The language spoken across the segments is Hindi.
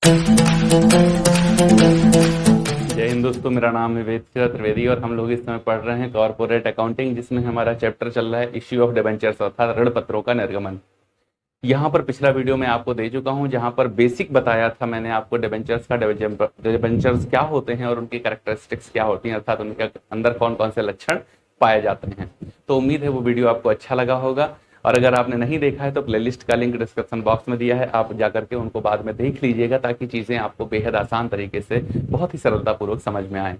जय हिंद दोस्तों, मेरा नाम है वेद त्रिवेदी और हम लोग इस समय पढ़ रहे हैं कॉर्पोरेट अकाउंटिंग, जिसमें हमारा चैप्टर चल रहा है इश्यू ऑफ डिबेंचर्स अर्थात ऋण पत्रों का निर्गमन। यहाँ पर पिछला वीडियो मैं आपको दे चुका हूँ, जहाँ पर बेसिक बताया था मैंने आपको डिबेंचर्स का। डिबेंचर्स क्या होते हैं और उनकी कैरेक्टरिस्टिक्स क्या होती हैं, अर्थात उनके अंदर कौन कौन से लक्षण पाए जाते हैं। तो उम्मीद है वो वीडियो आपको अच्छा लगा होगा, और अगर आपने नहीं देखा है तो प्लेलिस्ट का लिंक डिस्क्रिप्शन बॉक्स में दिया है, आप जाकर के उनको बाद में देख लीजिएगा, ताकि चीज़ें आपको बेहद आसान तरीके से बहुत ही सरलतापूर्वक समझ में आए।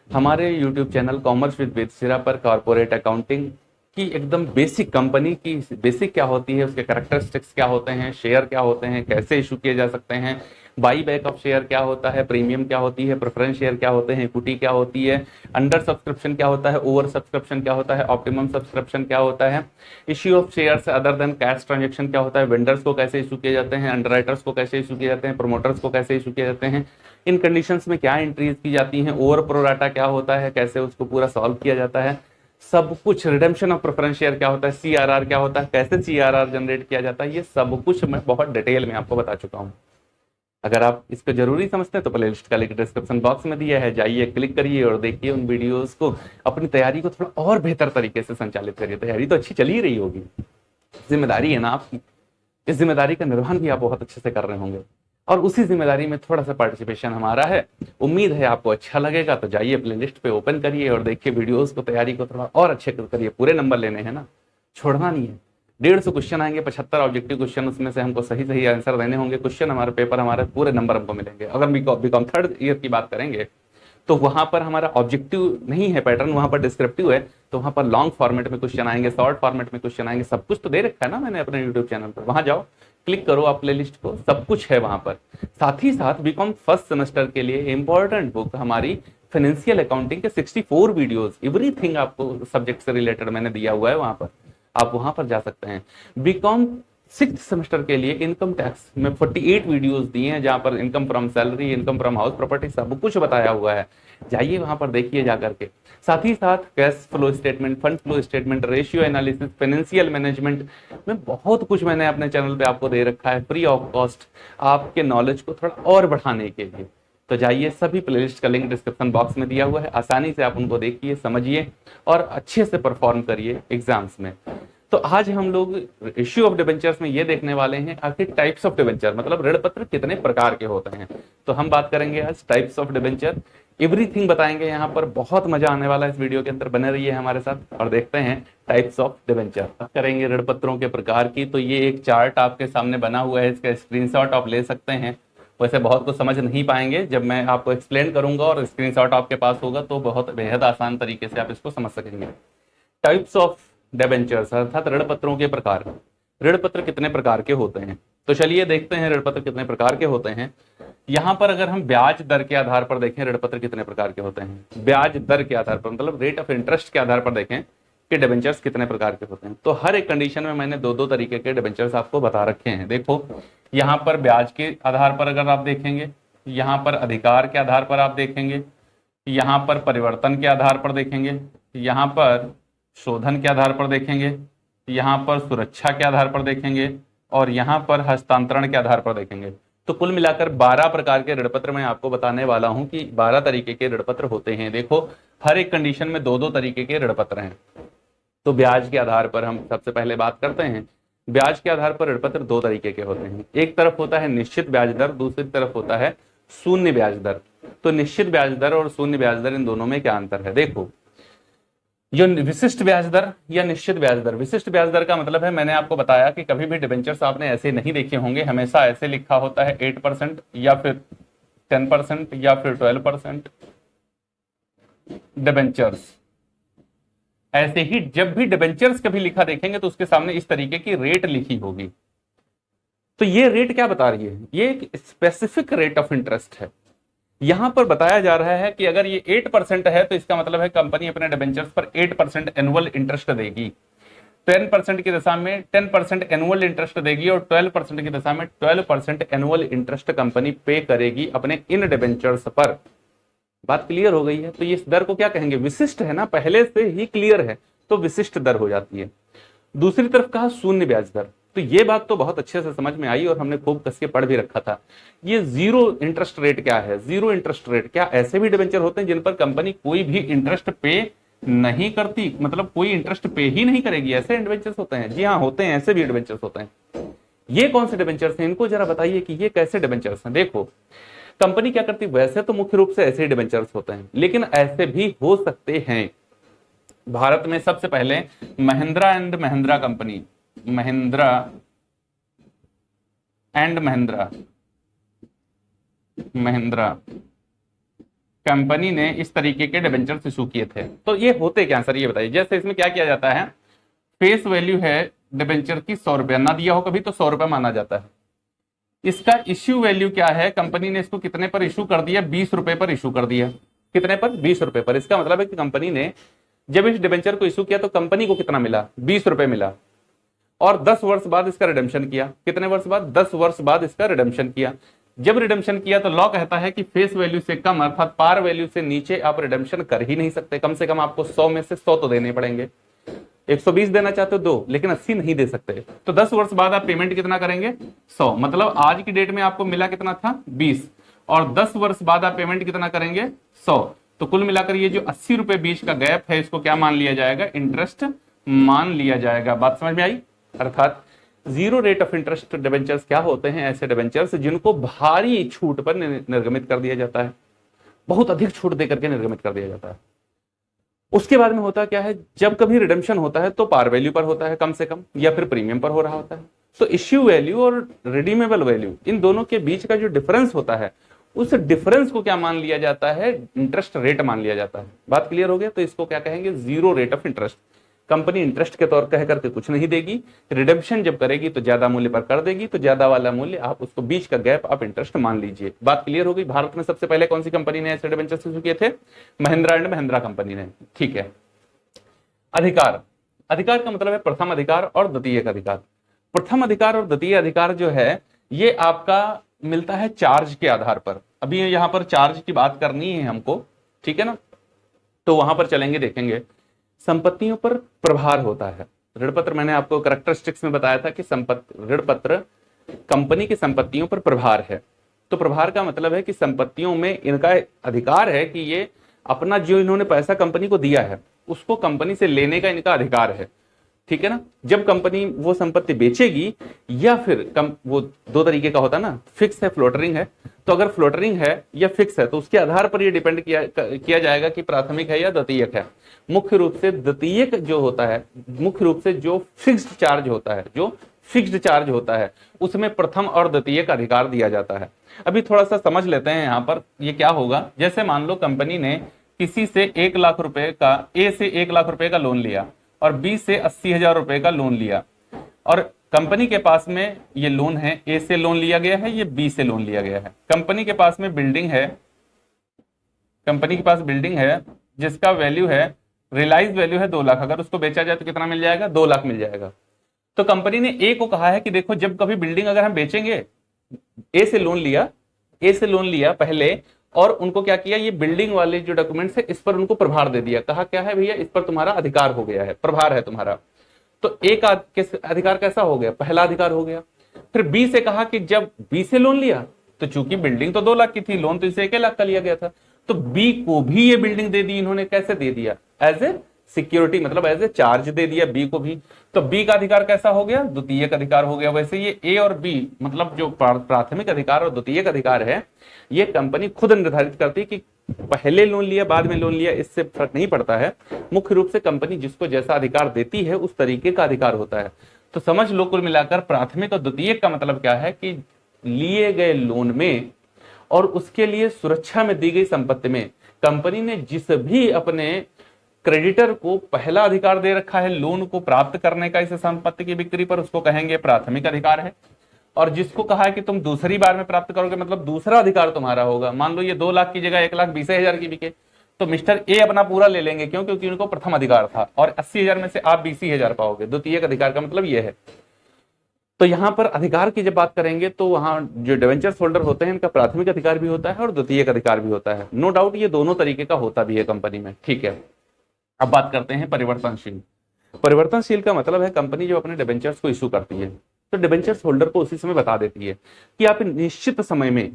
हमारे यूट्यूब चैनल कॉमर्स विद वेद सिरा पर कॉर्पोरेट अकाउंटिंग की एकदम बेसिक, कंपनी की बेसिक क्या होती है, उसके कैरेक्टरिस्टिक्स क्या होते हैं, शेयर क्या होते हैं, कैसे इशू किए जा सकते हैं, बाई बैक ऑफ शेयर क्या होता है, प्रीमियम क्या होती है, प्रेफरेंस शेयर क्या होते हैं, इक्विटी क्या होती है, अंडर सब्सक्रिप्शन क्या होता है, ओवर सब्सक्रिप्शन क्या होता है, ऑप्टिमम सब्सक्रिप्शन क्या होता है, issue of shares other than cash transaction क्या होता है, वेंडर्स को कैसे इशू किए जाते हैं, अंडरराइटर्स को कैसे इशू किए जाते हैं, प्रोमोटर्स को कैसे इशू किए जाते हैं, इन कंडीशंस में क्या एंट्रीज की जाती हैं, ओवर प्रोराटा क्या होता है, कैसे उसको पूरा सॉल्व किया जाता है, सब कुछ। रिडेम्पशन ऑफ प्रेफरेंस शेयर क्या होता है, सीआरआर क्या होता है, कैसे सीआरआर जनरेट किया जाता है, ये सब कुछ मैं बहुत डिटेल में आपको बता चुका हूँ। अगर आप इसको जरूरी समझते हैं तो प्लेलिस्ट का लिंक डिस्क्रिप्शन बॉक्स में दिया है, जाइए क्लिक करिए और देखिए उन वीडियोस को। अपनी तैयारी को थोड़ा और बेहतर तरीके से संचालित करिए। तैयारी तो अच्छी चल ही रही होगी, जिम्मेदारी है ना आपकी, इस जिम्मेदारी का निर्वहन भी आप बहुत अच्छे से कर रहे होंगे, और उसी जिम्मेदारी में थोड़ा सा पार्टिसिपेशन हमारा है। उम्मीद है आपको अच्छा लगेगा, तो जाइए प्लेलिस्ट पे ओपन करिए और देखिए वीडियोस को, तैयारी को थोड़ा और अच्छे करिए। पूरे नंबर लेने हैं ना, छोड़ना नहीं है। 150 क्वेश्चन आएंगे, 75 ऑब्जेक्टिव क्वेश्चन, उसमें से हमको सही सही आंसर देने होंगे। क्वेश्चन हमारे पेपर, हमारे पूरे नंबर हमको मिलेंगे। अगर बीकॉम थर्ड ईयर की बात करेंगे तो वहां पर हमारा ऑब्जेक्टिव नहीं है पैटर्न, वहां पर डिस्क्रिप्टिव है, तो वहां पर लॉन्ग फॉर्मेट में क्वेश्चन आएंगे, शॉर्ट फॉर्मेट में क्वेश्चन आएंगे। सब कुछ तो दे रखा है ना मैंने अपने यूट्यूब चैनल पर, वहां जाओ, क्लिक करो आप प्लेलिस्ट को, सब कुछ है वहां पर। साथ ही साथ बीकॉम फर्स्ट सेमेस्टर के लिए इंपॉर्टेंट बुक हमारी फाइनेंशियल अकाउंटिंग के 64 वीडियोस, एवरीथिंग आपको सब्जेक्ट से रिलेटेड मैंने दिया हुआ है वहां पर, आप वहां पर जा सकते हैं। बीकॉम 6th सेमेस्टर के लिए इनकम टैक्स में 48 वीडियोस दिए हैं, जहां पर income from salary, income from house property, सब कुछ बताया हुआ है। जाइए वहां पर देखिए जाकर के। साथ ही साथ cash flow statement, fund flow statement, ratio analysis, financial management में बहुत कुछ मैंने अपने चैनल पे आपको दे रखा है फ्री ऑफ कॉस्ट, आपके नॉलेज को थोड़ा और बढ़ाने के लिए। तो जाइए, सभी प्लेलिस्ट का लिंक डिस्क्रिप्शन बॉक्स में दिया हुआ है, आसानी से आप उनको देखिए, समझिए और अच्छे से परफॉर्म करिए एग्जाम्स में। तो आज हम लोग इश्यू ऑफ डिबेंचर्स में ये देखने वाले हैं आखिर टाइप्स ऑफ डिबेंचर, मतलब ऋण पत्र कितने प्रकार के होते हैं। तो हम बात करेंगे आज टाइप्स ऑफ डिबेंचर, एवरीथिंग बताएंगे यहाँ पर। बहुत मजा आने वाला है इस वीडियो के अंदर, बने रहिए हमारे साथ और देखते हैं टाइप्स ऑफ डिबेंचर। करेंगे ऋण पत्रों के प्रकार की, तो ये एक चार्ट आपके सामने बना हुआ है, इसका स्क्रीनशॉट आप ले सकते हैं। वैसे बहुत कुछ समझ नहीं पाएंगे, जब मैं आपको एक्सप्लेन करूंगा और स्क्रीनशॉट आपके पास होगा तो बहुत बेहद आसान तरीके से आप इसको समझ सकेंगे। टाइप्स ऑफ डिबेंचर्स अर्थात ऋण पत्रों के प्रकार। ऋण पत्र कितने प्रकार के होते हैं, तो चलिए देखते हैं ऋण पत्र कितने प्रकार के होते हैं। यहां पर अगर हम ब्याज दर के आधार पर देखें ऋण पत्र कितने प्रकार के होते हैं, ब्याज दर के आधार पर मतलब रेट ऑफ इंटरेस्ट के आधार पर देखें कि डिबेंचर्स कितने प्रकार के होते हैं, तो हर एक कंडीशन में मैंने दो दो तरीके के डिबेंचर्स आपको बता रखे हैं। देखो, यहाँ पर ब्याज के आधार पर अगर आप देखेंगे, यहाँ पर अधिकार के आधार पर आप देखेंगे, यहाँ पर परिवर्तन के आधार पर देखेंगे, यहाँ पर शोधन के आधार पर देखेंगे, यहाँ पर सुरक्षा के आधार पर देखेंगे, और यहाँ पर हस्तांतरण के आधार पर देखेंगे। तो कुल मिलाकर 12 प्रकार के ऋण पत्र मैं आपको बताने वाला हूं कि 12 तरीके के ऋण पत्र होते हैं। देखो, हर एक कंडीशन में दो दो तरीके के ऋण पत्र हैं। तो ब्याज के आधार पर हम सबसे पहले बात करते हैं। ब्याज के आधार पर ऋण पत्र दो तरीके के होते हैं, एक तरफ होता है निश्चित ब्याज दर, दूसरी तरफ होता है शून्य ब्याज दर। तो निश्चित ब्याज दर और शून्य ब्याज दर, इन दोनों में क्या अंतर है। देखो, जो विशिष्ट ब्याज दर या निश्चित ब्याज दर, विशिष्ट ब्याज दर का मतलब है, मैंने आपको बताया कि कभी भी डिबेंचर्स आपने ऐसे नहीं देखे होंगे, हमेशा ऐसे लिखा होता है 8% या फिर 10% या फिर 12% डिबेंचर्स। ऐसे ही जब भी डिबेंचर्स कभी लिखा देखेंगे तो उसके सामने इस तरीके की रेट लिखी होगी। तो ये रेट क्या बता रही है, ये एक स्पेसिफिक रेट ऑफ इंटरेस्ट है। यहां पर बताया जा रहा है कि अगर ये 8% है तो इसका मतलब है कंपनी अपने डिबेंचर्स पर 8% एनुअल इंटरेस्ट देगी, 10% की दशा में 10% एनुअल इंटरेस्ट देगी, और 12% की दशा में 12% एनुअल इंटरेस्ट कंपनी पे करेगी अपने इन डिबेंचर्स पर। बात क्लियर हो गई है। तो इस दर को क्या कहेंगे, विशिष्ट है ना, पहले से ही क्लियर है तो विशिष्ट दर हो जाती है। दूसरी तरफ कहा शून्य ब्याज दर। तो ये बात तो बहुत अच्छे से समझ में आई और हमने खूब कस के पढ़ भी रखा था। ये जीरो इंटरेस्ट रेट क्या है? जीरो इंटरेस्ट रेट, क्या ऐसे भी डिबेंचर होते हैं जिन पर कंपनी कोई भी इंटरेस्ट पे नहीं करती, मतलब कोई इंटरेस्ट पे ही नहीं करेगी? ऐसे डिबेंचर्स होते हैं? जी हाँ, होते हैं, ऐसे भी डिबेंचर्स होते हैं। ये कौन से डिबेंचर्स हैं? इनको जरा बताइए कि ये कैसे डिबेंचर्स हैं। देखो, कंपनी क्या करती है, वैसे तो मुख्य रूप से ऐसे डिबेंचर्स होते हैं, लेकिन ऐसे भी हो सकते हैं। भारत में सबसे पहले Mahindra and Mahindra company, Mahindra and Mahindra company ने इस तरीके के डिबेंचर्स इशू किए थे। तो ये होते क्या सर, ये बताइए। जैसे इसमें क्या किया जाता है, फेस वैल्यू है डिबेंचर की 100 रुपया, ना दिया हो कभी तो 100 रुपया माना जाता है। इसका इश्यू वैल्यू क्या है, कंपनी ने इसको कितने पर इशू कर दिया? 20 रुपए पर इशू कर दिया। कितने पर? 20 रुपए पर। इसका मतलब है कि कंपनी ने जब इस डिबेंचर को इशू किया तो कंपनी को कितना मिला? 20 रुपए मिला। और 10 वर्ष बाद इसका रिडेम्पशन किया। कितने वर्ष बाद? 10 वर्ष बाद इसका रिडेम्पशन किया। जब रिडेम्पशन किया तो लॉ कहता है कि फेस वैल्यू से कम अर्थात पार वैल्यू से नीचे आप रिडेम्पशन कर ही नहीं सकते। कम से कम आपको 100 में से 100 तो देने पड़ेंगे। 120 देना चाहते हो दो, लेकिन 80 नहीं दे सकते। तो 10 वर्ष बाद आप पेमेंट कितना करेंगे? 100। मतलब आज की डेट में आपको मिला कितना था? 20। और 10 वर्ष बाद आप पेमेंट कितना करेंगे? 100। तो कुल मिलाकर ये जो 80 रुपए बीच का गैप है, इसको क्या मान लिया जाएगा? इंटरेस्ट मान लिया जाएगा। बात समझ में आई? अर्थात zero rate of interest debentures क्या होते हैं? ऐसे डिबेंचर्स जिनको भारी छूट पर निर्गमित कर दिया जाता है, बहुत अधिक छूट देकर के निर्गमित कर दिया जाता है। उसके बाद में होता क्या है, जब कभी रिडेम्पशन होता है तो पार वैल्यू पर होता है कम से कम, या फिर प्रीमियम पर हो रहा होता है। तो इश्यू वैल्यू और रिडीमेबल वैल्यू, इन दोनों के बीच का जो डिफरेंस होता है, उस डिफरेंस को क्या मान लिया जाता है? इंटरेस्ट रेट मान लिया जाता है। बात क्लियर हो गया? तो इसको क्या कहेंगे? Zero rate of interest. Company interest के तौर कह करके कुछ नहीं देगी, रिडेम्पशन जब करेगी तो ज्यादा मूल्य पर कर देगी, तो ज्यादा वाला मूल्य आप उसको बीच का गैप आप इंटरेस्ट मान लीजिए। बात क्लियर हो गई? भारत में सबसे पहले कौन सी कंपनी ने ऐसे डिबेंचर्स इशू किए थे? महिंद्रा एंड महिंद्रा कंपनी ने। ठीक है। अधिकार, अधिकार का मतलब है प्रथम अधिकार और द्वितीयक अधिकार। प्रथम अधिकार और द्वितीय अधिकार जो है ये आपका मिलता है चार्ज के आधार पर। अभी यहां पर चार्ज की बात करनी है हमको, ठीक है ना? तो वहां पर चलेंगे, देखेंगे संपत्तियों पर प्रभार होता है। ऋणपत्र, मैंने आपको कैरेक्टरिस्टिक्स में बताया था कि ऋणपत्र कंपनी की संपत्तियों पर प्रभार है। तो प्रभार का मतलब है कि संपत्तियों में इनका अधिकार है कि ये अपना जो इन्होंने पैसा कंपनी को दिया है उसको कंपनी से लेने का इनका अधिकार है। ठीक है ना? जब कंपनी वो संपत्ति बेचेगी, या फिर वो दो तरीके का होता है ना, फिक्स है, फ्लोटरिंग है। तो अगर फ्लोटरिंग है या फिक्स है तो उसके आधार पर ये डिपेंड किया जाएगा कि प्राथमिक है या द्वितीयक है। मुख्य रूप से द्वितीयक जो होता है, मुख्य रूप से जो फिक्स्ड चार्ज होता है, जो फिक्स्ड चार्ज होता है, उसमें प्रथम और द्वितीयक अधिकार दिया जाता है। अभी थोड़ा सा समझ लेते हैं यहाँ पर ये क्या होगा। जैसे मान लो कंपनी ने किसी से 1 लाख रुपए का, ए से 1 लाख रुपए का लोन लिया और बी से 80,000 रुपए का लोन लिया, और कंपनी के पास में ये लोन है, ए से लोन लिया गया है, ये बी से लोन लिया गया है। कंपनी के पास में बिल्डिंग है, कंपनी के पास बिल्डिंग है जिसका वैल्यू है, रियलाइज वैल्यू है 2 लाख। अगर उसको बेचा जाए तो कितना मिल जाएगा? 2 लाख मिल जाएगा। तो कंपनी ने ए को कहा है कि देखो, जब कभी बिल्डिंग अगर हम बेचेंगे, ए से लोन लिया, ए से लोन लिया पहले, और उनको क्या किया, ये बिल्डिंग वाले जो डॉक्यूमेंट्स है इस पर उनको प्रभार दे दिया। कहा क्या है भैया, इस पर तुम्हारा अधिकार हो गया है, प्रभार है तुम्हारा। तो ए का अधिकार कैसा हो गया? पहला अधिकार हो गया। फिर बी से कहा कि जब बी से लोन लिया तो चूंकि बिल्डिंग तो 2 लाख की थी, लोन तो इसे 1 लाख का लिया गया था, तो बी को भी ये बिल्डिंग दे दी इन्होंने। कैसे दे दिया? एज ए सिक्योरिटी, मतलब एज ए चार्ज दे दिया बी को भी। तो बी का अधिकार कैसा हो गया? द्वितीयक अधिकार हो गया। वैसे ये ए और बी, मतलब जो प्राथमिक अधिकार और द्वितीयक अधिकार है, ये कंपनी खुद निर्धारित करती है कि पहले लोन लिया बाद में लोन लिया, इससे फर्क नहीं पड़ता है। मुख्य रूप से कंपनी जिसको जैसा अधिकार देती है उस तरीके का अधिकार होता है। तो समझ लो, कुल मिलाकर प्राथमिक और द्वितीयक का मतलब क्या है कि लिए गए लोन में और उसके लिए सुरक्षा में दी गई संपत्ति में कंपनी ने जिस भी अपने क्रेडिटर को पहला अधिकार दे रखा है लोन को प्राप्त करने का इस संपत्ति की बिक्री पर, उसको कहेंगे प्राथमिक अधिकार है। और जिसको कहा है कि तुम दूसरी बार में प्राप्त करोगे, मतलब दूसरा अधिकार तुम्हारा होगा। मान लो ये 2 लाख की जगह 1,20,000 की बिके, तो मिस्टर ए अपना पूरा ले लेंगे, क्यों? क्योंकि उनको प्रथम अधिकार था, और 80,000 में से आप 20,000 पाओगे। द्वितीयक अधिकार का मतलब ये है। तो यहां पर अधिकार की जब बात करेंगे तो वहां जो डिवेंचर्स होल्डर होते हैं इनका प्राथमिक अधिकार भी होता है और द्वितीयक अधिकार भी होता है। नो डाउट ये दोनों तरीके का होता भी है कंपनी में। ठीक है, अब बात करते हैं परिवर्तनशील। परिवर्तनशील का मतलब है कंपनी जो अपने डिवेंचर्स को इशू करती है, तो डिबेंचर्स होल्डर को उसी समय बता देती है कि आप निश्चित समय में,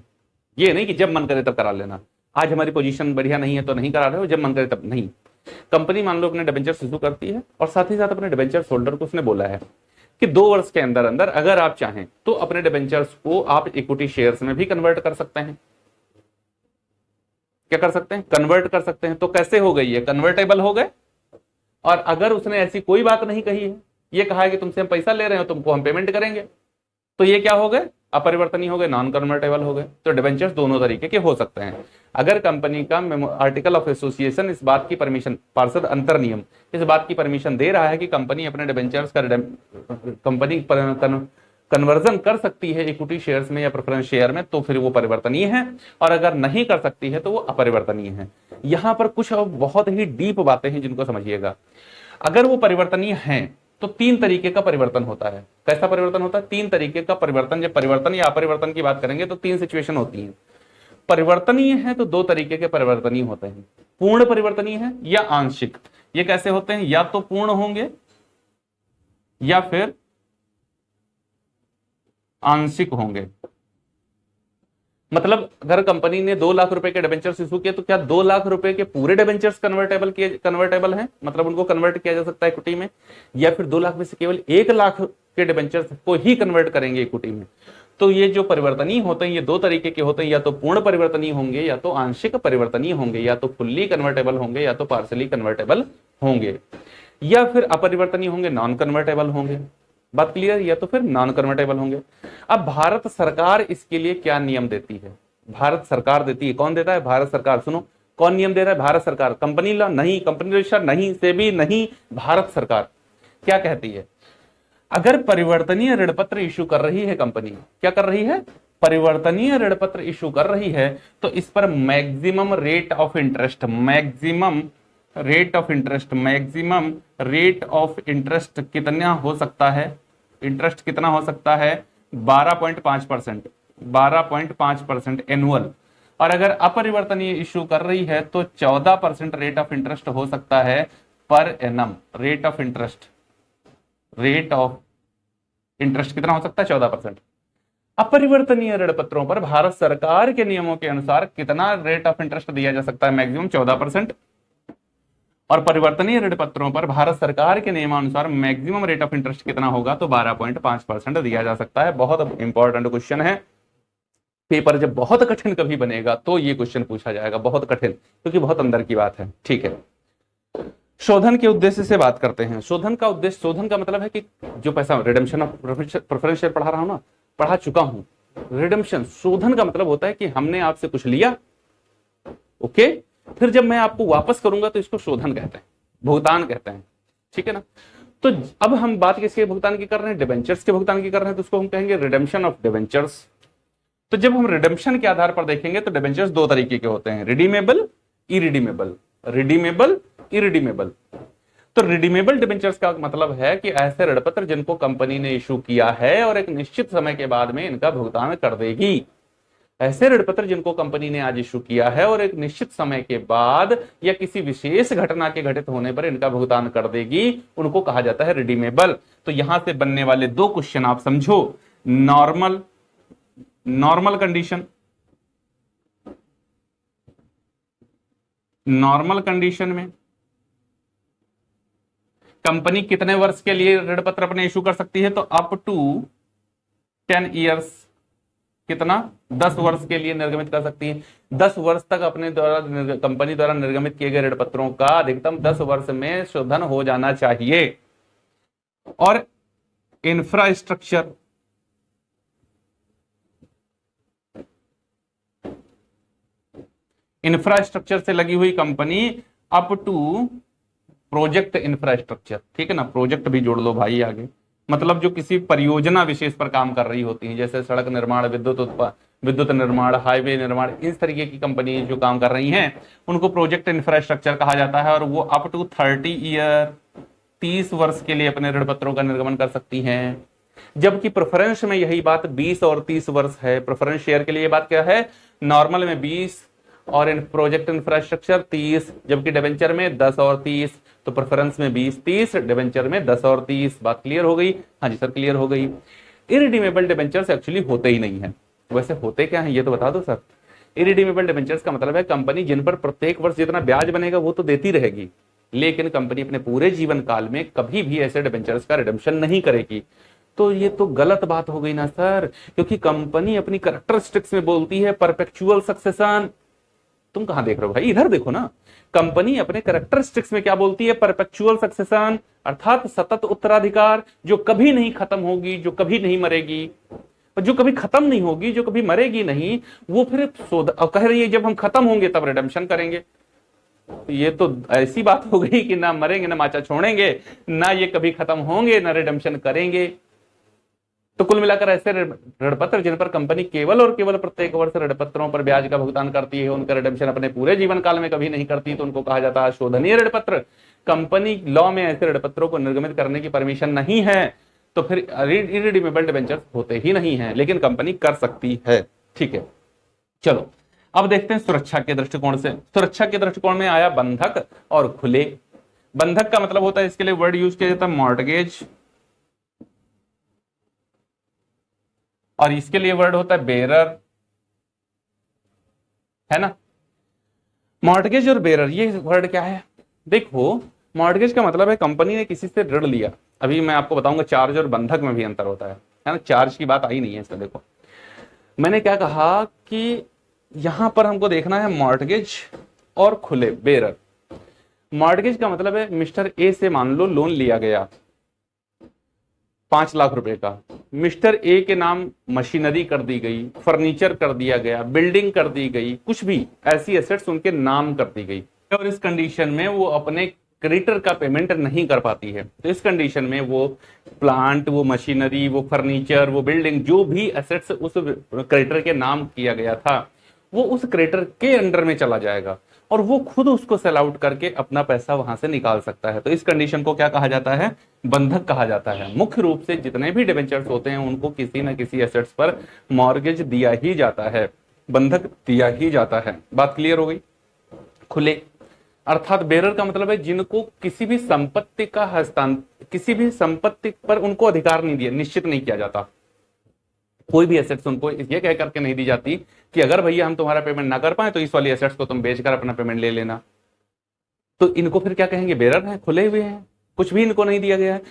ये नहीं कि जब मन करे तब करा लेना, आज हमारी पोजीशन बढ़िया नहीं है तो नहीं करा रहे हो, जब मन करे तब नहीं। कंपनी मान लो अपने डिबेंचर्स इशू करती है और साथ ही साथ अपने डिबेंचर्स होल्डर को उसने बोला है कि 2 वर्ष के अंदर अंदर अगर आप चाहें तो अपने डिबेंचर्स को आप इक्विटी शेयर्स में भी कन्वर्ट कर सकते हैं। क्या कर सकते हैं? कन्वर्ट कर सकते हैं। तो कैसे हो गई है? कन्वर्टेबल हो गए। और अगर उसने ऐसी कोई बात नहीं कही है, ये कहा है कि तुमसे हम पैसा ले रहे हो, तुमको हम पेमेंट करेंगे, तो ये क्या हो गए? अपरिवर्तनीय हो गए, नॉन कन्वर्टेबल हो गए। तो डिबेंचर्स दोनों तरीके के हो सकते हैं। अगर कंपनी का आर्टिकल ऑफ एसोसिएशन इस बात की परमिशन, पार्षद अंतर नियम इस बात की परमिशन दे रहा है कि कंपनी अपने डिबेंचर्स का कंपनी कन्वर्जन कर सकती है इक्विटी शेयर्स में या प्रेफरेंस शेयर में, तो फिर वो परिवर्तनीय है, और अगर नहीं कर सकती है तो वो अपरिवर्तनीय है। यहां पर कुछ बहुत ही डीप बातें हैं जिनको समझिएगा। अगर वो परिवर्तनीय है तो 3 तरीके का परिवर्तन होता है। कैसा परिवर्तन होता है? 3 तरीके का परिवर्तन। जब परिवर्तन या अपरिवर्तन की बात करेंगे तो 3 सिचुएशन होती है। परिवर्तनीय है तो 2 तरीके के परिवर्तनीय होते हैं, पूर्ण परिवर्तनीय है या आंशिक। ये कैसे होते हैं? या तो पूर्ण होंगे या फिर आंशिक होंगे। मतलब अगर कंपनी ने 2 लाख रुपए के डिबेंचर्स इशू किए तो क्या 2 लाख रुपए के पूरे डिबेंचर्स कन्वर्टेबल हैं, मतलब उनको कन्वर्ट किया जा सकता है इक्विटी में, या फिर 2 लाख में से केवल 1 लाख के डिबेंचर्स को ही कन्वर्ट करेंगे इक्विटी में। तो ये जो परिवर्तनीय होते हैं ये 2 तरीके के होते हैं, या तो पूर्ण परिवर्तनीय होंगे या तो आंशिक परिवर्तनीय होंगे, या तो फुल्ली कन्वर्टेबल होंगे या तो पार्सली कन्वर्टेबल होंगे, या फिर अपरिवर्तनीय होंगे, नॉन कन्वर्टेबल होंगे। बात क्लियर? या तो फिर नॉन कन्वर्टेबल होंगे। अब भारत सरकार इसके लिए क्या नियम देती है? भारत सरकार देती है। कौन देता है? भारत सरकार। सुनो, कौन नियम दे रहा है? भारत सरकार। कंपनी लॉ नहीं, कंपनी रजिस्टर नहीं, सेबी नहीं, भारत सरकार क्या कहती है? अगर परिवर्तनीय ऋण पत्र इशू कर रही है कंपनी, क्या कर रही है? परिवर्तनीय ऋण पत्र इशू कर रही है, तो इस पर maximum rate of interest, maximum rate of interest कितना हो सकता है? इंटरेस्ट कितना हो सकता है? 12.5%, 12.5% एनुअल। और अगर अपरिवर्तनीय इशू कर रही है तो 14% रेट ऑफ इंटरेस्ट हो सकता है per annum. Rate of interest कितना हो सकता है? 14%। अपरिवर्तनीय ऋण पत्रों पर भारत सरकार के नियमों के अनुसार कितना रेट ऑफ इंटरेस्ट दिया जा सकता है? मैक्सिमम 14%। और परिवर्तनीय ऋण पत्रों पर भारत सरकार के नियमानुसार मैक्सिमम रेट ऑफ इंटरेस्ट कितना होगा? तो 12.5% दिया जा सकता है। बहुत इंपॉर्टेंट क्वेश्चन है। पेपर जब बहुत कठिन कभी बनेगा तो ये क्वेश्चन पूछा जाएगा, बहुत कठिन, क्योंकि बहुत अंदर की बात है। ठीक है, शोधन के उद्देश्य से बात करते हैं। शोधन का उद्देश्य, शोधन का मतलब है कि जो पैसा रिडेम्पशन ऑफ प्रेफरेंस शेयर पढ़ा रहा हूं ना, पढ़ा चुका हूं। रिडेम्पशन, शोधन का मतलब होता है कि हमने आपसे कुछ लिया, ओके, फिर जब मैं आपको वापस करूंगा तो इसको शोधन कहते हैं, भुगतान कहते हैं। ठीक है ना? तो अब हम बात किसके भुगतान की कर रहे हैं? डिबेंचर्स के भुगतान की कर रहे हैं, तो उसको हम कहेंगे रिडेम्पशन ऑफ डिबेंचर्स। तो जब हम रिडेम्पशन के आधार पर देखेंगे तो डिबेंचर्स 2 तरीके के होते हैं, रिडीमेबल, इरिडीमेबल। Redeemable, irredeemable. तो रिडीमेबल डिबेंचर्स का मतलब है कि ऐसे ऋण पत्र जिनको कंपनी ने इशू किया है और एक निश्चित समय के बाद में इनका भुगतान कर देगी। ऐसे ऋण पत्र जिनको कंपनी ने आज इशू किया है और एक निश्चित समय के बाद या किसी विशेष घटना के घटित होने पर इनका भुगतान कर देगी, उनको कहा जाता है रिडीमेबल। तो यहां से बनने वाले 2 क्वेश्चन आप समझो। नॉर्मल कंडीशन में कंपनी कितने वर्ष के लिए ऋण पत्र अपने इशू कर सकती है? तो अप टू 10 ईयर्स, कितना? 10 वर्ष के लिए निर्गमित कर सकती है। 10 वर्ष तक अपने द्वारा, कंपनी द्वारा निर्गमित किए गए ऋण पत्रों का अधिकतम 10 वर्ष में शोधन हो जाना चाहिए। और इंफ्रास्ट्रक्चर से लगी हुई company up to project infrastructure. ठीक है ना? प्रोजेक्ट भी जोड़ लो भाई आगे, मतलब जो किसी परियोजना विशेष पर काम कर रही होती है, जैसे सड़क निर्माण, विद्युत निर्माण, हाईवे निर्माण, इस तरीके की कंपनी जो काम कर रही हैं उनको प्रोजेक्ट इंफ्रास्ट्रक्चर कहा जाता है। और वो अप टू 30 ईयर, 30 वर्ष के लिए अपने ऋण पत्रों का निर्गमन कर सकती हैं। जबकि प्रेफरेंस में यही बात 20 और 30 वर्ष है। प्रेफरेंस शेयर के लिए बात क्या है? नॉर्मल में 20 और इन प्रोजेक्ट इंफ्रास्ट्रक्चर 30, जबकि डिबेंचर में 10 और 30। तो प्रेफरेंस में 20-30, डिबेंचर में 10 और 30। बात क्लियर हो गई? हाँ जी सर, क्लियर हो गई। इरिडीमेबल डिबेंचर्स एक्चुअली होते ही नहीं है। वैसे होते क्या है ये तो बता दो सर। इरिडीमेबल डिबेंचर्स का मतलब है कंपनी जिन पर प्रत्येक वर्ष जितना ब्याज बनेगा वो तो देती रहेगी, लेकिन कंपनी अपने पूरे जीवन काल में कभी भी ऐसे डिबेंचर्स का रिडेम्पशन नहीं करेगी। तो ये तो गलत बात हो गई ना सर, क्योंकि कंपनी अपनी कैरेक्टरिस्टिक्स में बोलती है परपेचुअल सक्सेशन। तुम कहां देख रहे हो भाई, इधर देखो ना। कंपनी अपने कैरेक्टरिस्टिक्स में क्या बोलती है? परपेचुअल सक्सेशन, अर्थात सतत उत्तराधिकार, जो कभी नहीं खत्म होगी, जो कभी नहीं मरेगी। और जो कभी खत्म नहीं होगी, जो कभी मरेगी नहीं, वो फिर कह रही है जब हम खत्म होंगे तब रिडेम्पशन करेंगे। ये तो ऐसी बात हो गई कि ना मरेंगे ना माचा छोड़ेंगे, ना ये कभी खत्म होंगे ना रिडेम्पशन करेंगे। तो कुल मिलाकर ऐसे ऋणपत्र जिन पर कंपनी केवल और केवल प्रत्येक वर्ष ऋणपत्रों पर ब्याज का भुगतान करती है, उनका रिडेम्पशन अपने पूरे जीवन काल में कभी नहीं करती, तो उनको कहा जाता है शोधनीय ऋणपत्र। कंपनी लॉ में ऐसे ऋणपत्रों को निर्गमित करने की परमिशन नहीं है, तो फिर इरिडीमेबल डिबेंचर्स होते ही नहीं है, लेकिन कंपनी कर सकती है। ठीक है, चलो अब देखते हैं सुरक्षा के दृष्टिकोण से। सुरक्षा के दृष्टिकोण में आया बंधक और खुले। बंधक का मतलब होता है, इसके लिए वर्ड यूज किया जाता है मॉर्टगेज, और इसके लिए वर्ड होता है बेरर, है ना। मॉर्टगेज और बेरर ये वर्ड क्या है? देखो, मॉर्टगेज का मतलब है कंपनी ने किसी से ऋण लिया। अभी मैं आपको बताऊंगा चार्ज और बंधक में भी अंतर होता है ना। चार्ज की बात आई नहीं है इसमें। देखो मैंने क्या कहा कि यहां पर हमको देखना है मॉर्टगेज और खुले, बेरर। मॉर्टगेज का मतलब है मिस्टर ए से मान लो लोन लिया गया 5 लाख रुपए का। मिस्टर ए के नाम मशीनरी कर दी गई, फर्नीचर कर दिया गया, बिल्डिंग कर दी गई, कुछ भी ऐसी एसेट्स उनके नाम कर दी गई, और इस कंडीशन में वो अपने क्रेडिटर का पेमेंट नहीं कर पाती है। तो इस कंडीशन में वो प्लांट, वो मशीनरी, वो फर्नीचर, वो बिल्डिंग, जो भी एसेट्स उस क्रेडिटर के नाम किया गया था, वो उस क्रेडिटर के अंडर में चला जाएगा और वो खुद उसको सेल आउट करके अपना पैसा वहां से निकाल सकता है। तो इस कंडीशन को क्या कहा जाता है? बंधक कहा जाता है। मुख्य रूप से जितने भी डिबेंचर्स होते हैं उनको किसी न किसी एसेट्स पर मॉर्गेज दिया ही जाता है, बंधक दिया ही जाता है। बात क्लियर हो गई। खुले अर्थात बेरर का मतलब है जिनको किसी भी संपत्ति का किसी भी संपत्ति पर उनको अधिकार नहीं दिया, निश्चित नहीं किया जाता। कोई भी एसेट्स उनको ये कह करके नहीं दी जाती कि अगर भैया हम तुम्हारा पेमेंट ना कर पाए तो इस वाली एसेट्स को तुम बेचकर अपना पेमेंट ले लेना। तो इनको फिर क्या कहेंगे? बेरर है, खुले हुए हैं, कुछ भी इनको नहीं दिया गया है।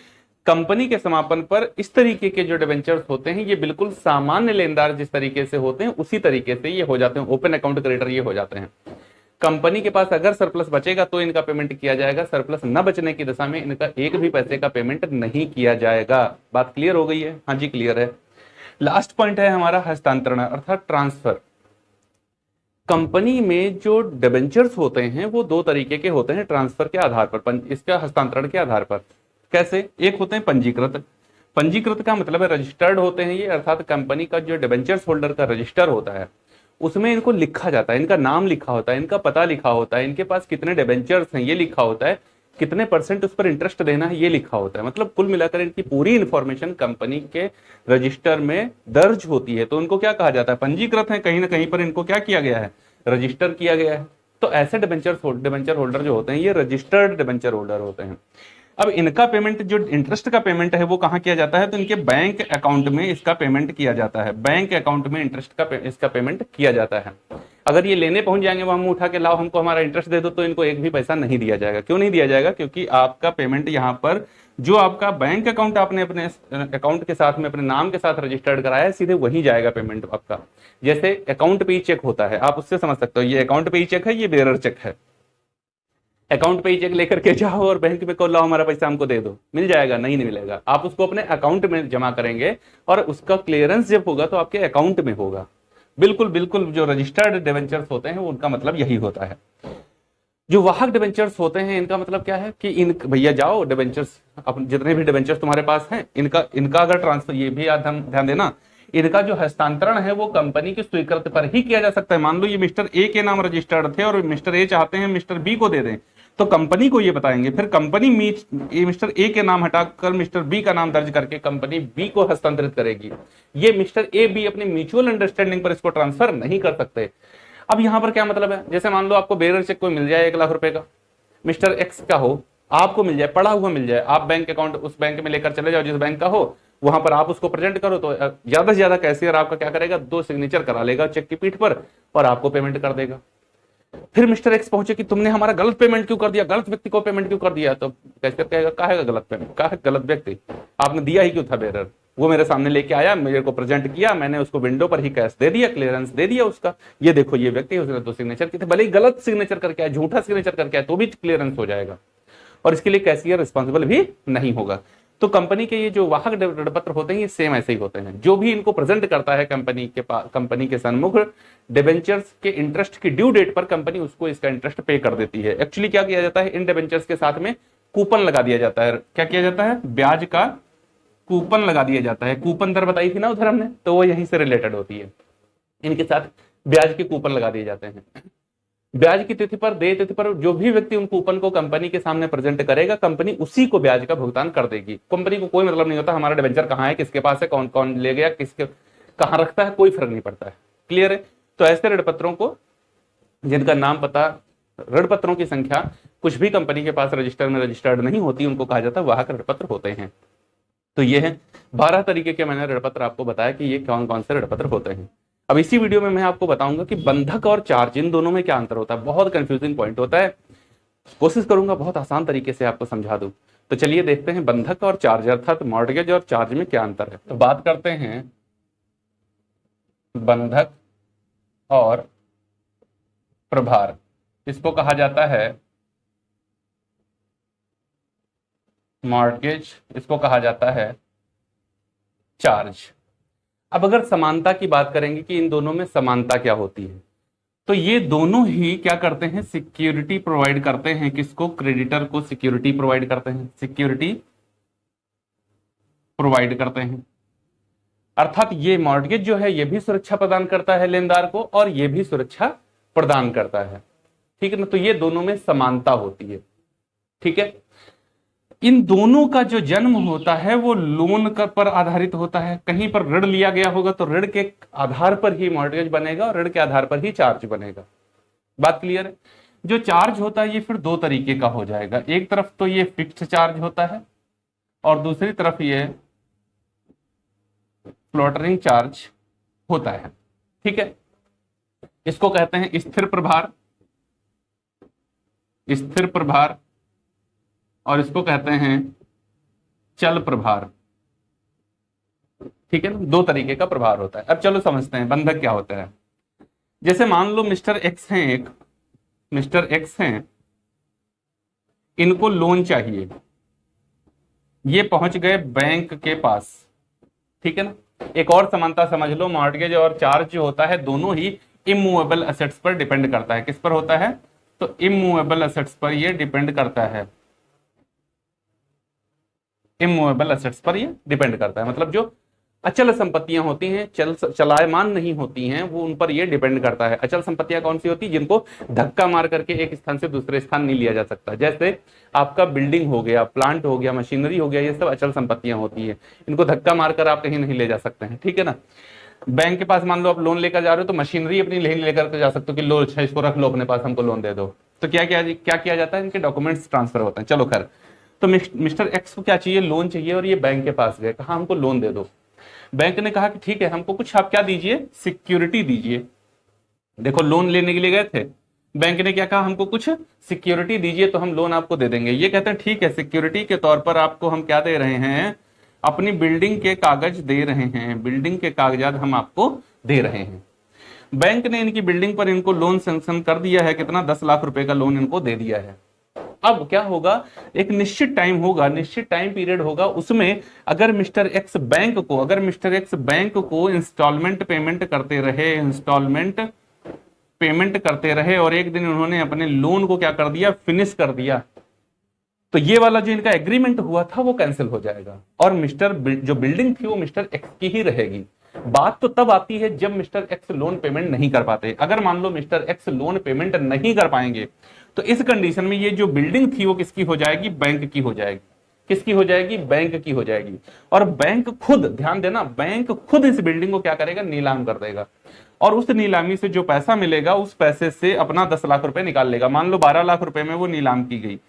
कंपनी के समापन पर इस तरीके के जो डिबेंचर्स होते हैं ये बिल्कुल सामान्य लेनदार जिस तरीके से होते हैं उसी तरीके से ये हो जाते हैं, ओपन अकाउंट क्रेडिटर ये हो जाते हैं। कंपनी के पास अगर सरप्लस बचेगा तो इनका पेमेंट किया जाएगा, सरप्लस न बचने की दशा में इनका एक भी पैसे का पेमेंट नहीं किया जाएगा। बात क्लियर हो गई है? हाँ जी क्लियर है। लास्ट पॉइंट है हमारा हस्तांतरण अर्थात ट्रांसफर। कंपनी में जो डिबेंचर्स होते हैं वो 2 तरीके के होते हैं ट्रांसफर के आधार पर, इसका हस्तांतरण के आधार पर। कैसे? एक होते हैं पंजीकृत। पंजीकृत का मतलब है रजिस्टर्ड होते हैं ये, अर्थात कंपनी का जो डिबेंचर्स होल्डर का रजिस्टर होता है उसमें इनको लिखा जाता है, इनका नाम लिखा होता है, इनका पता लिखा होता है, इनके पास कितने डिबेंचर्स हैं ये लिखा होता है, कितने % उस पर इंटरेस्ट देना है ये लिखा होता है। मतलब कुल मिलाकर इनकी पूरी इंफॉर्मेशन कंपनी के रजिस्टर में दर्ज होती है। तो इनको क्या कहा जाता है? पंजीकृत है, कहीं ना कहीं पर इनको क्या किया गया है? रजिस्टर किया गया है। तो ऐसे डिबेंचर होल्डर जो होते हैं ये रजिस्टर्ड डिबेंचर होल्डर होते हैं। अब इनका पेमेंट जो इंटरेस्ट का पेमेंट है वो कहां किया जाता है? तो इनके बैंक अकाउंट में इसका पेमेंट किया जाता है। बैंक अकाउंट में इंटरेस्ट का इसका पेमेंट किया जाता है। अगर ये लेने पहुंच जाएंगे वो हम उठा के लाओ हमको हमारा इंटरेस्ट दे दो, तो इनको एक भी पैसा नहीं दिया जाएगा। क्यों नहीं दिया जाएगा? क्योंकि आपका पेमेंट यहाँ पर जो आपका बैंक अकाउंट आपने अपने अकाउंट के साथ में अपने नाम के साथ रजिस्टर्ड कराया है सीधे वही जाएगा पेमेंट आपका। जैसे अकाउंट पे ही चेक होता है, आप उससे समझ सकते हो ये अकाउंट पे ही चेक है, ये बेरर चेक है। अकाउंट पे ही चेक लेकर के जाओ और बैंक में कहो लाओ हमारा पैसा हमको दे दो, मिल जाएगा? नहीं मिलेगा। आप उसको अपने अकाउंट में जमा करेंगे और उसका क्लियरेंस जब होगा तो आपके अकाउंट में होगा। बिल्कुल बिल्कुल जो रजिस्टर्ड डिबेंचर्स होते हैं उनका मतलब यही होता है। जो वाहक डिबेंचर्स होते हैं इनका मतलब क्या है कि इन भैया जाओ डिबेंचर्स, अब जितने भी डिबेंचर्स तुम्हारे पास हैं इनका अगर ट्रांसफर, ये भी ध्यान देना, इनका जो हस्तांतरण है वो कंपनी की स्वीकृति पर ही किया जा सकता है। मान लो ये मिस्टर ए के नाम रजिस्टर्ड थे और मिस्टर ए चाहते हैं मिस्टर बी को दे दें, तो कंपनी को ये बताएंगे, फिर कंपनी मिस्टर ए के नाम हटाकर मिस्टर बी का नाम दर्ज करके कंपनी बी को हस्तांतरित करेगी। ये मिस्टर ए बी अपनी म्यूचुअल अंडरस्टैंडिंग पर इसको ट्रांसफर नहीं कर सकते। अब यहां पर क्या मतलब है? जैसे मान लो आपको बेरर चेक कोई मिल जाए 1 लाख रुपए का, मिस्टर एक्स का हो, आपको मिल जाए, पड़ा हुआ मिल जाए, आप बैंक अकाउंट उस बैंक में लेकर चले जाओ जिस बैंक का हो, वहां पर आप उसको प्रेजेंट करो तो ज्यादा से ज्यादा कैशियर आपका क्या करेगा, 2 सिग्नेचर करा लेगा चेक की पीठ पर और आपको पेमेंट कर देगा। फिर मिस्टर एक्स पहुंचे कि तुमने हमारा गलत पेमेंट क्यों कर दिया, गलत व्यक्ति को पेमेंट क्यों कर दिया, तो कैशियर कहेगा काहे गलत पेमेंट, काहे गलत व्यक्ति, आपने दिया ही क्यों था बेरर, वो मेरे सामने लेके आया, मेरे को प्रेजेंट किया, मैंने उसको विंडो पर ही कैश दे दिया, क्लियरेंस दे दिया उसका, ये देखो ये व्यक्ति उसने 2 सिग्नेचर किए थे, भले ही गलत सिग्नेचर करके आया, झूठा सिग्नेचर करके आया तो भी क्लियरेंस हो जाएगा और इसके लिए कैशियर रिस्पॉन्सिबल भी नहीं होगा। तो कंपनी के ये जो वाहक ऋण पत्र होते हैं ये सेम ऐसे ही होते हैं, जो भी इनको प्रेजेंट करता है कंपनी के सन्मुख डिबेंचर्स के इंटरेस्ट की ड्यू डेट पर कंपनी उसको इसका इंटरेस्ट पे कर देती है। एक्चुअली क्या किया जाता है, इन डिबेंचर्स के साथ में कूपन लगा दिया जाता है, क्या किया जाता है, ब्याज का कूपन लगा दिया जाता है, कूपन दर बताई थी ना उधर हमने, तो वो यहीं से रिलेटेड होती है, इनके साथ ब्याज के कूपन लगा दिए जाते हैं। ब्याज की तिथि पर, देय तिथि पर जो भी व्यक्ति उन कूपन को कंपनी के सामने प्रेजेंट करेगा, कंपनी उसी को ब्याज का भुगतान कर देगी। कंपनी को कोई मतलब नहीं होता हमारा डिबेंचर कहां है, किसके पास है, कौन कौन ले गया, किसके कहां रखता है, कोई फर्क नहीं पड़ता है। क्लियर है। तो ऐसे ऋण पत्रों को, जिनका नाम पता, ऋण पत्रों की संख्या कुछ भी कंपनी के पास रजिस्टर में रजिस्टर्ड नहीं होती, उनको कहा जाता है वाहक ऋण पत्र होते हैं। तो ये है 12 तरीके के मैंने ऋण पत्र आपको बताया कि ये कौन कौन से ऋण पत्र होते हैं। अब इसी वीडियो में मैं आपको बताऊंगा कि बंधक और चार्ज इन दोनों में क्या अंतर होता है, बहुत कंफ्यूजिंग पॉइंट होता है, कोशिश करूंगा बहुत आसान तरीके से आपको समझा दूं। तो चलिए देखते हैं बंधक और चार्ज अर्थात मॉर्गेज और चार्ज में क्या अंतर है। तो बात करते हैं बंधक और प्रभार, इसको कहा जाता है मॉर्गेज, इसको कहा जाता है चार्ज। अब अगर समानता की बात करेंगे कि इन दोनों में समानता क्या होती है, तो ये दोनों ही क्या करते हैं, सिक्योरिटी प्रोवाइड करते हैं, किसको, क्रेडिटर को सिक्योरिटी प्रोवाइड करते हैं, सिक्योरिटी प्रोवाइड करते हैं। अर्थात ये मॉर्गेज जो है ये भी सुरक्षा प्रदान करता है लेनदार को और ये भी सुरक्षा प्रदान करता है, ठीक है ना। तो ये दोनों में समानता होती है, ठीक है। इन दोनों का जो जन्म होता है वो लोन पर आधारित होता है, कहीं पर ऋण लिया गया होगा तो ऋण के आधार पर ही मॉर्गेज बनेगा और ऋण के आधार पर ही चार्ज बनेगा। बात क्लियर है। जो चार्ज होता है ये फिर 2 तरीके का हो जाएगा, एक तरफ तो ये फिक्स्ड चार्ज होता है और दूसरी तरफ ये फ्लोटरिंग चार्ज होता है, ठीक है। इसको कहते हैं स्थिर प्रभार, स्थिर प्रभार, और इसको कहते हैं चल प्रभार, ठीक है ना। 2 तरीके का प्रभार होता है। अब चलो समझते हैं बंधक क्या होता है। जैसे मान लो मिस्टर एक्स हैं, एक मिस्टर एक्स हैं, इनको लोन चाहिए, ये पहुंच गए बैंक के पास, ठीक है ना। एक और समानता समझ लो, मॉर्गेज और चार्ज जो होता है दोनों ही इमूवेबल एसेट्स पर डिपेंड करता है। किस पर होता है, तो इमूवेबल एसेट्स पर ये डिपेंड करता है, इमूवेबल एसेट्स पर ये डिपेंड करता है, मतलब जो अचल संपत्तियां होती हैं, चलायमान नहीं होती हैं, वो उन पर ये डिपेंड करता है। अचल संपत्तियां कौन सी होती है, जिनको धक्का मार करके एक स्थान से दूसरे स्थान नहीं लिया जा सकता, जैसे आपका बिल्डिंग हो गया, प्लांट हो गया, मशीनरी हो गया, ये सब अचल संपत्तियां होती है, इनको धक्का मारकर आप कहीं नहीं ले जा सकते हैं, ठीक है ना। बैंक के पास मान लो आप लोन लेकर जा रहे हो तो मशीनरी अपनी नहीं लेकर जा सकते हो कि लो अच्छा इसको रख लो अपने पास, हमको लोन दे दो। तो क्या किया जाता है, इनके डॉक्यूमेंट्स ट्रांसफर होते हैं। चलो खैर, तो मिस्टर एक्स को क्या चाहिए, लोन चाहिए, और ये बैंक के पास गए, कहा हमको लोन दे दो। बैंक ने कहा कि ठीक है, हमको कुछ आप क्या दीजिए, सिक्योरिटी दीजिए। देखो लोन लेने के लिए गए थे, बैंक ने क्या कहा, हमको कुछ सिक्योरिटी दीजिए तो हम लोन आपको दे देंगे। ये कहते हैं ठीक है, सिक्योरिटी के तौर पर आपको हम क्या दे रहे हैं, अपनी बिल्डिंग के कागज दे रहे हैं, बिल्डिंग के कागजात हम आपको दे रहे हैं। बैंक ने इनकी बिल्डिंग पर इनको लोन सैंक्शन कर दिया है, कितना, 10 लाख रुपए का लोन इनको दे दिया है। अब क्या होगा, एक निश्चित टाइम होगा, निश्चित टाइम पीरियड होगा, उसमें अगर मिस्टर एक्स बैंक को इंस्टॉलमेंट पेमेंट करते रहे, इंस्टॉलमेंट पेमेंट करते रहे, और एक दिन उन्होंने अपने लोन को क्या कर दिया, फिनिश कर दिया, तो ये वाला जो इनका एग्रीमेंट हुआ था वो कैंसिल हो जाएगा और जो बिल्डिंग थी वो मिस्टर एक्स की ही रहेगी। बात तो तब आती है जब मिस्टर एक्स लोन पेमेंट नहीं कर पाते। अगर मान लो मिस्टर एक्स लोन पेमेंट नहीं कर पाएंगे तो इस कंडीशन में ये जो बिल्डिंग थी वो किसकी हो जाएगी, बैंक की हो जाएगी। किसकी हो जाएगी, बैंक की हो जाएगी। और बैंक खुद, ध्यान देना, बैंक खुद इस बिल्डिंग को क्या करेगा, नीलाम कर देगा, और उस नीलामी से जो पैसा मिलेगा उस पैसे से अपना 10 लाख रुपए निकाल लेगा। मान लो 12 लाख रुपए में वो नीलाम की गई,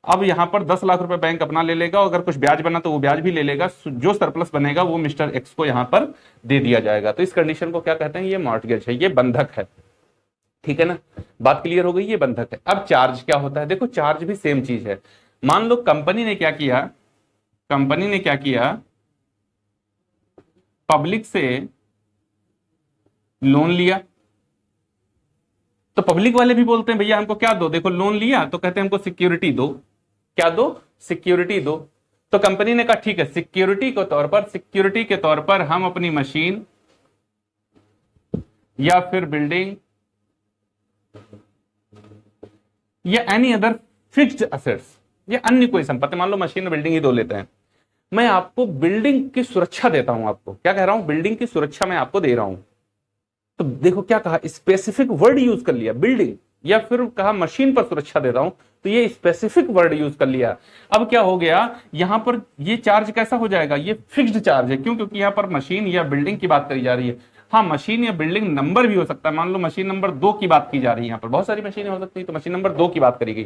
अब यहाँ पर 10 लाख रुपए बैंक अपना ले लेगा, अगर कुछ ब्याज बना तो वो ब्याज भी ले लेगा, जो सरप्लस बनेगा वो मिस्टर एक्स को यहाँ पर दे दिया जाएगा। तो इस कंडीशन को क्या कहते हैं, ये मॉर्टगेज है, ये बंधक है। ठीक है ना, बात क्लियर हो गई, ये बंधक है। अब चार्ज क्या होता है, देखो चार्ज भी सेम चीज है। मान लो कंपनी ने क्या किया, पब्लिक से लोन लिया, तो पब्लिक वाले भी बोलते हैं भैया हमको क्या दो, देखो लोन लिया तो कहते हैं हमको सिक्योरिटी दो, क्या दो, सिक्योरिटी दो। तो कंपनी ने कहा ठीक है, सिक्योरिटी के तौर पर हम अपनी मशीन या फिर बिल्डिंग या एनी अदर फिक्स्ड असेट्स या अन्य कोई संपत्ति, मान लो मशीन और बिल्डिंग ही दो लेते हैं, मैं आपको बिल्डिंग की सुरक्षा देता हूं, आपको क्या कह रहा हूं, बिल्डिंग की सुरक्षा मैं आपको दे रहा हूं। तो देखो क्या कहा, स्पेसिफिक वर्ड यूज कर लिया, बिल्डिंग, या फिर कहा मशीन पर सुरक्षा दे रहा हूं, तो ये स्पेसिफिक वर्ड यूज कर लिया। अब क्या हो गया, यहां पर ये चार्ज कैसा हो जाएगा, ये फिक्स्ड चार्ज है। क्यों, क्योंकि यहां पर मशीन या बिल्डिंग की बात करी जा रही है। हाँ, मशीन या बिल्डिंग नंबर भी हो सकता है, मान लो मशीन नंबर 2 की बात की जा रही है, यहां पर बहुत सारी मशीनें हो सकती है, तो मशीन नंबर 2 की बात करी गई,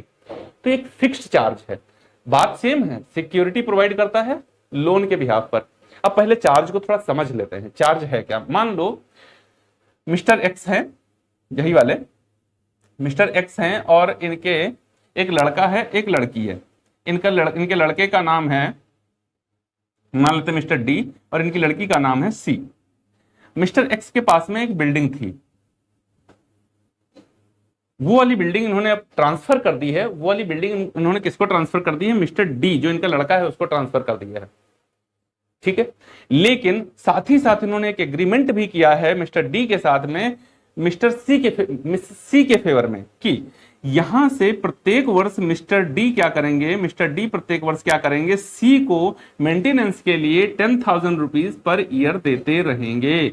तो एक फिक्स्ड चार्ज है। बात सेम है, सिक्योरिटी प्रोवाइड करता है लोन के बिहाफ पर। अब पहले चार्ज को थोड़ा समझ लेते हैं, चार्ज है क्या। मान लो मिस्टर एक्स है, यही वाले मिस्टर एक्स हैं, और इनके एक लड़का है एक लड़की है, इनके लड़के का नाम है मान लेते मिस्टर डी, और इनकी लड़की का नाम है सी। मिस्टर एक्स के पास में एक बिल्डिंग थी, वो वाली बिल्डिंग इन्होंने अब ट्रांसफर कर दी है, वो वाली बिल्डिंग इन्होंने किसको ट्रांसफर कर दी है, मिस्टर डी जो इनका लड़का है उसको ट्रांसफर कर दिया है। ठीक है, लेकिन साथ ही साथ इन्होंने एक एग्रीमेंट भी किया है मिस्टर डी के साथ में, मिस्टर सी के फेवर में, कि यहां से प्रत्येक वर्ष मिस्टर डी क्या करेंगे, मिस्टर डी प्रत्येक वर्ष क्या करेंगे, सी को मेंटेनेंस के लिए 10,000 रुपीज पर ईयर देते रहेंगे।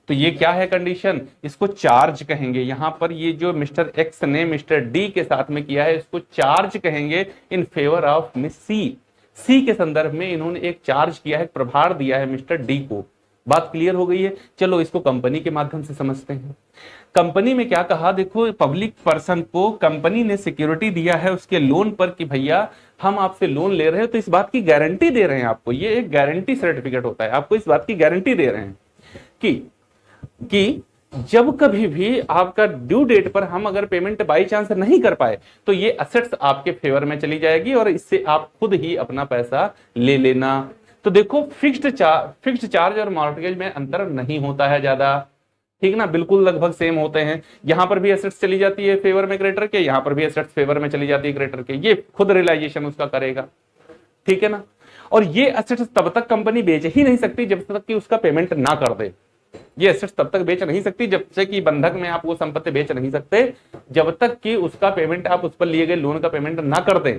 तो ये क्या है कंडीशन, इसको चार्ज कहेंगे। यहां पर ये जो मिस्टर एक्स ने मिस्टर डी के साथ में किया है, इसको चार्ज कहेंगे इन फेवर ऑफ मिस सी। सी के संदर्भ में इन्होंने एक चार्ज किया है, प्रभार दिया है मिस्टर डी को। बात क्लियर हो गई है। चलो इसको कंपनी के माध्यम से समझते हैं। कंपनी में क्या कहा, देखो पब्लिक पर्सन को कंपनी ने सिक्योरिटी दिया है उसके लोन पर कि भैया हम आपसे लोन ले रहे हैं, तो इस बात की गारंटी दे रहे हैं आपको, ये एक गारंटी सर्टिफिकेट होता है, आपको इस बात की गारंटी दे रहे हैं कि जब कभी भी आपका ड्यू डेट पर हम अगर पेमेंट बाई चांस नहीं कर पाए तो ये असेट्स आपके फेवर में चली जाएगी और इससे आप खुद ही अपना पैसा ले लेना। तो देखो फिक्स्ड चार्ज और मॉर्टगेज में अंतर नहीं होता है ज्यादा, ठीक ना, बिल्कुल लगभग सेम होते हैं। यहां पर भी एसेट्स चली जाती है फेवर में क्रेडिटर के, यहां पर भी एसेट्स फेवर में चली जाती है क्रेडिटर के, ये खुद रियलाइजेशन उसका करेगा, ठीक है ना। और ये एसेट्स तब तक कंपनी बेच ही नहीं सकती जब तक कि उसका पेमेंट ना कर दे। ये एसेट्स तब तक बेच नहीं सकती जब से कि बंधक में आप वो संपत्ति बेच नहीं सकते जब तक कि उसका पेमेंट आप उस पर लिए गए लोन का पेमेंट ना कर दे,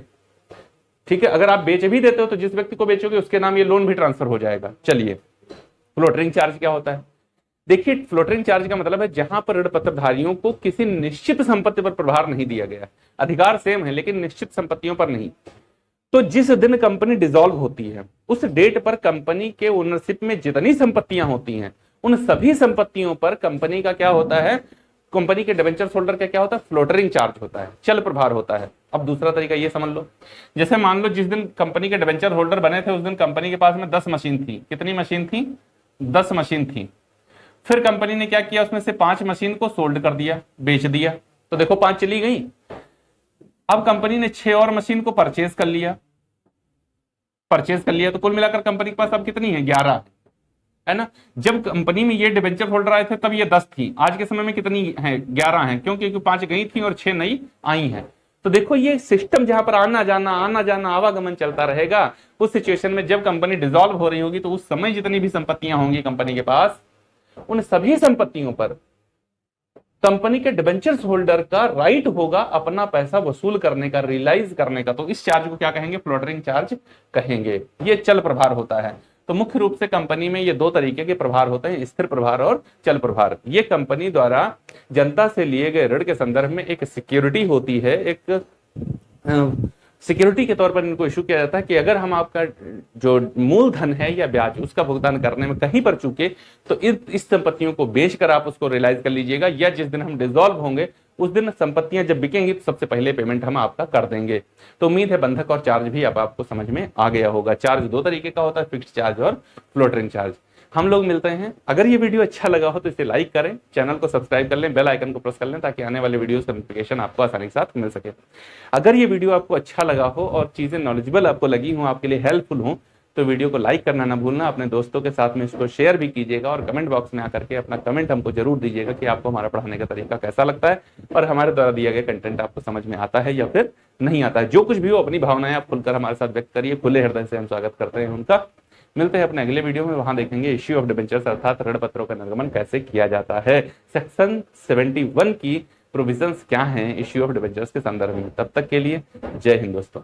ठीक है। अगर आप बेच भी देते हो तो जिस व्यक्ति को बेचोगे उसके नाम ये लोन भी ट्रांसफर हो जाएगा। चलिए फ्लोटरिंग चार्ज क्या होता है, देखिए फ्लोटरिंग चार्ज का मतलब है जहां पर ऋण पत्रधारियों को किसी निश्चित संपत्ति पर प्रभार नहीं दिया गया, अधिकार सेम है लेकिन निश्चित संपत्तियों पर नहीं। तो जिस दिन कंपनी डिसॉल्व होती है उस डेट पर कंपनी के ओनरशिप में जितनी संपत्तियां होती हैं उन सभी संपत्तियों पर कंपनी का क्या होता है, कंपनी के डिबेंचर होल्डर का क्या होता है, फ्लोटरिंग चार्ज होता है, चल प्रभार होता है। अब दूसरा तरीका ये समझ लो, जैसे मान लो जिस दिन कंपनी के डिबेंचर होल्डर बने थे उस दिन कंपनी के पास में 10 मशीन थी। कितनी मशीन थी, 10 मशीन थी। फिर कंपनी ने क्या किया, उसमें से 5 मशीन को सोल्ड कर दिया, बेच दिया, तो देखो 5 चली गई। अब कंपनी ने 6 और मशीन को परचेज कर लिया, तो कुल मिलाकर कंपनी के पास अब कितनी है, 11 है ना। जब कंपनी में ये डिबेंचर होल्डर आए थे तब ये 10 थी, आज के समय में कितनी है, 11 है, क्योंकि 5 गई थी और 6 नई आई हैं। तो देखो ये सिस्टम जहां पर आना जाना आवागमन चलता रहेगा, उस सिचुएशन में जब कंपनी डिसॉल्व हो रही होगी तो उस समय जितनी भी संपत्तियां होंगी कंपनी के पास उन सभी संपत्तियों पर कंपनी के डिबेंचर्स होल्डर का राइट होगा अपना पैसा वसूल करने का, रियलाइज करने का। तो इस चार्ज को क्या कहेंगे, फ्लोटरिंग चार्ज कहेंगे। ये चल प्रभार होता है। तो मुख्य रूप से कंपनी में ये 2 तरीके के प्रभार होते हैं, स्थिर प्रभार और चल प्रभार। ये कंपनी द्वारा जनता से लिए गए ऋण के संदर्भ में एक सिक्योरिटी होती है, एक सिक्योरिटी के तौर पर इनको इशू किया जाता है कि अगर हम आपका जो मूलधन है या ब्याज उसका भुगतान करने में कहीं पर चूके तो इस संपत्तियों को बेचकर आप उसको रियलाइज कर लीजिएगा, या जिस दिन हम डिसॉल्व होंगे उस दिन संपत्तियां जब बिकेंगी तो सबसे पहले पेमेंट हम आपका कर देंगे। तो उम्मीद है बंधक और चार्ज भी अब आपको समझ में आ गया होगा। चार्ज दो तरीके का होता है, फिक्स्ड चार्ज और फ्लोटिंग चार्ज। हम लोग मिलते हैं। अगर ये वीडियो अच्छा लगा हो तो इसे लाइक करें, चैनल को सब्सक्राइब कर लें, बेल आइकन को प्रेस कर लें ताकि आने वाले वीडियोस का नोटिफिकेशन आपको आसानी के साथ मिल सके। अगर ये वीडियो आपको अच्छा लगा हो और चीजें नॉलेजेबल आपको लगी हो, आपके लिए हेल्पफुल हो, तो वीडियो को लाइक करना ना भूलना। अपने दोस्तों के साथ में इसको शेयर भी कीजिएगा और कमेंट बॉक्स में आकर के अपना कमेंट हमको जरूर दीजिएगा कि आपको हमारा पढ़ाने का तरीका कैसा लगता है और हमारे द्वारा दिया गया कंटेंट आपको समझ में आता है या फिर नहीं आता है। जो कुछ भी हो अपनी भावनाएं आप खुलकर हमारे साथ व्यक्त करिए, खुले हृदय से हम स्वागत करते हैं उनका। मिलते हैं अपने अगले वीडियो में, वहां देखेंगे इश्यू ऑफ डिबेंचर्स अर्थात ऋण पत्रों का निर्गमन कैसे किया जाता है, सेक्शन 71 की प्रोविजंस क्या हैं इश्यू ऑफ डिबेंचर्स के संदर्भ में। तब तक के लिए जय हिंद दोस्तों।